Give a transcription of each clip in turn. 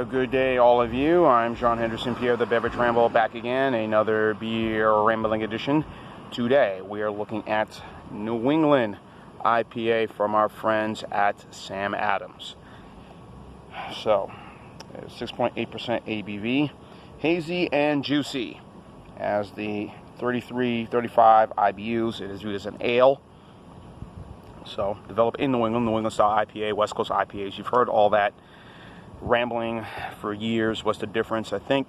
good day, all of you. I'm John Henderson, Pierre the Beverage Ramble, back again, another beer rambling edition. Today, we are looking at New England IPA from our friends at Sam Adams. So, 6.8% ABV, hazy and juicy. As the 33-35 IBUs, it is viewed as an ale. So, developed in New England style IPA, West Coast IPAs. You've heard all that rambling for years. What's the difference? I think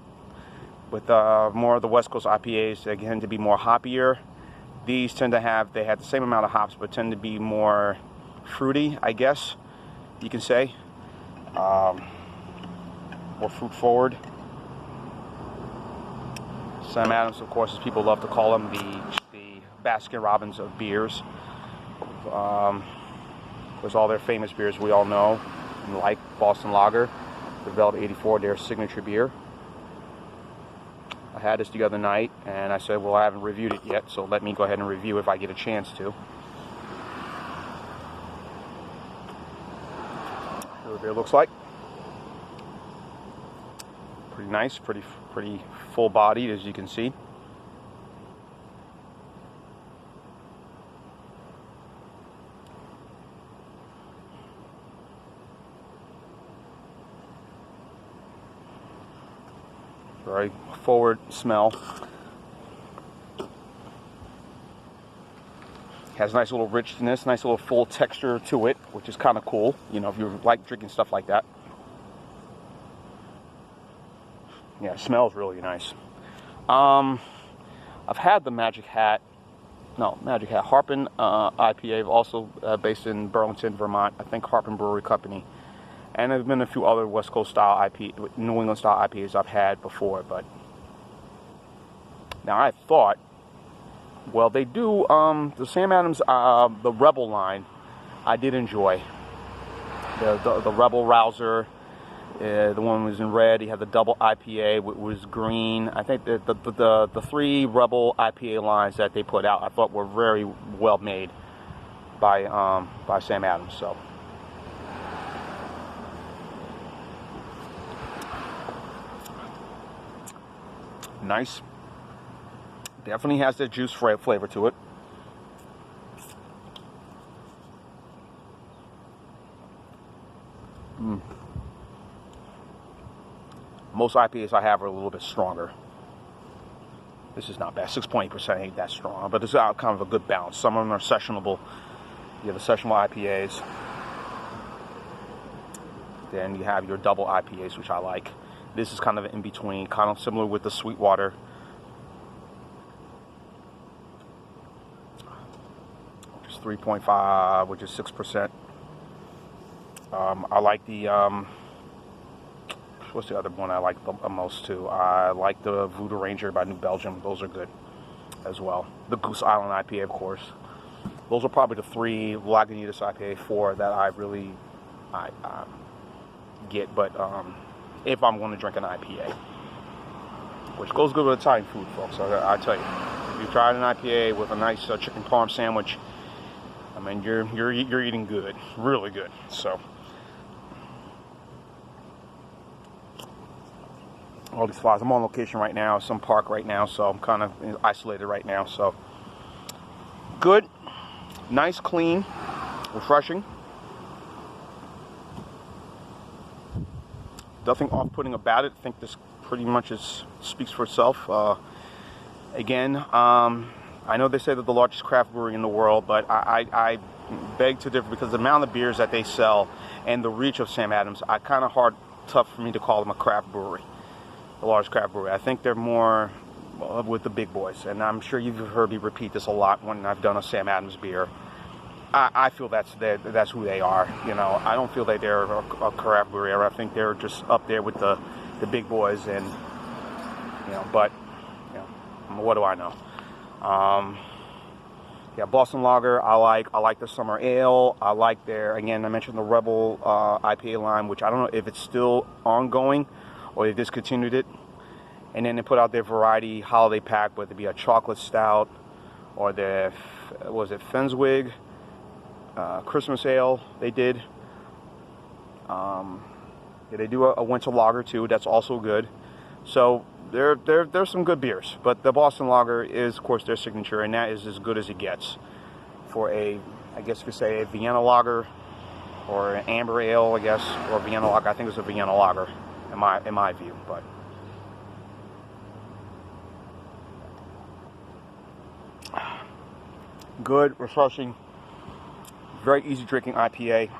with more of the West Coast IPAs, they tend to be more hoppier. These tend to have, they have the same amount of hops, but tend to be more fruity, I guess you can say. More fruit forward. Sam Adams, of course, as people love to call him, the Baskin Robbins of beers. There's all their famous beers we all know, like Boston Lager, developed 84, their signature beer. I had this the other night, and I said, well, I haven't reviewed it yet, so let me go ahead and review if I get a chance to. Here's what the beer looks like. Pretty nice, pretty full-bodied, as you can see. Very forward smell. Has nice little richness, nice little full texture to it, which is kind of cool, you know, if you like drinking stuff like that. Yeah, it smells really nice. I've had the Magic Hat Harpen IPA, also based in Burlington, Vermont. I think Harpen Brewery Company. And there's been a few other West Coast style New England style IPAs I've had before, but now I thought, well, they do the Sam Adams the Rebel line. I did enjoy the Rebel Rouser. The one was in red. He had the double IPA, which was green. I think the three Rebel IPA lines that they put out, I thought were very well made by Sam Adams. So. Nice. Definitely has that juice flavor to it. Most IPAs I have are a little bit stronger. This is not bad. 6.8% ain't that strong, but it's kind of a good balance. Some of them are sessionable. You have the sessionable IPAs. Then you have your double IPAs, which I like. This is kind of in between, kind of similar with the Sweetwater. Which is 3.5, which is 6%. I like the, what's the other one I like the most too? I like the Voodoo Ranger by New Belgium. Those are good as well. The Goose Island IPA, of course. Those are probably the three, Lagunitas IPA, 4 that I really get, but if I'm going to drink an IPA, which goes good with Italian food, folks. I tell you, if you tried an IPA with a nice chicken parm sandwich, I mean, you're eating good, really good. So, all these flies. I'm on location right now, some park right now, so I'm kind of isolated right now. So, good, nice, clean, refreshing. Nothing off-putting about it. I think this pretty much speaks for itself. Again, I know they say that the largest craft brewery in the world, but I beg to differ because the amount of beers that they sell and the reach of Sam Adams, tough for me to call them a craft brewery, the largest craft brewery. I think they're more with the big boys, and I'm sure you've heard me repeat this a lot when I've done a Sam Adams beer. I feel that's who they are. You know, I don't feel that they're a craft brewery. I think they're just up there with the big boys, and you know. But you know, what do I know? Yeah, Boston Lager. I like the Summer Ale. I like again, I mentioned the Rebel IPA line, which I don't know if it's still ongoing or they discontinued it. And then they put out their variety holiday pack, whether it be a chocolate stout or the Fenswig. Christmas Ale they did. They do a winter lager too. That's also good. So there's some good beers, but the Boston Lager is, of course, their signature, and that is as good as it gets for a, I guess you could say, a Vienna lager or an amber ale, I guess, or Vienna lager. I think it's a Vienna lager in my view, but. Good, refreshing, very easy drinking IPA.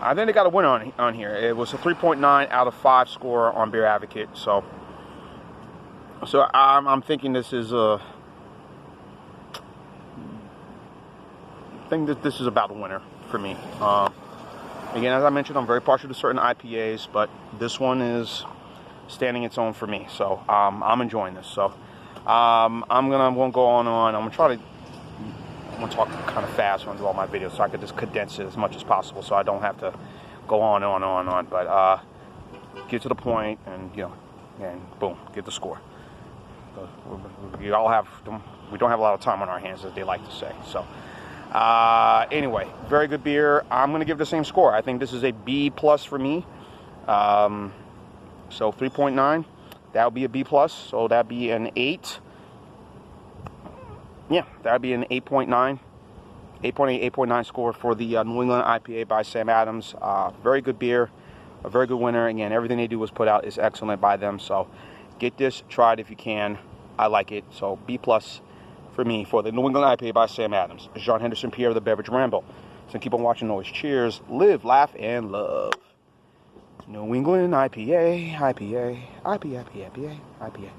I think they got a winner on here. It was a 3.9 out of 5 score on Beer Advocate. So I'm thinking this is I think that this is about a winner for me. Again, as I mentioned, I'm very partial to certain IPAs, but this one is standing its own for me. So I'm enjoying this. So I'm gonna go on. I'm gonna talk kind of fast when I do all my videos, so I could just condense it as much as possible, so I don't have to go on and on. But get to the point, and and boom, get the score. We don't have a lot of time on our hands, as they like to say. So anyway, very good beer. I'm gonna give the same score. I think this is a B+ for me. So 3.9. That would be a B+, so that'd be an 8. Yeah, that'd be an 8.9, 8.8, 8.9 score for the New England IPA by Sam Adams. Very good beer, a very good winner. Again, everything they do was put out is excellent by them. So get this, try it if you can. I like it. So B+ for me for the New England IPA by Sam Adams. It's John Henderson, Pierre of the Beverage Ramble. So keep on watching always. Cheers, live, laugh, and love. New England IPA, IPA, IPA, IPA, IPA, IPA.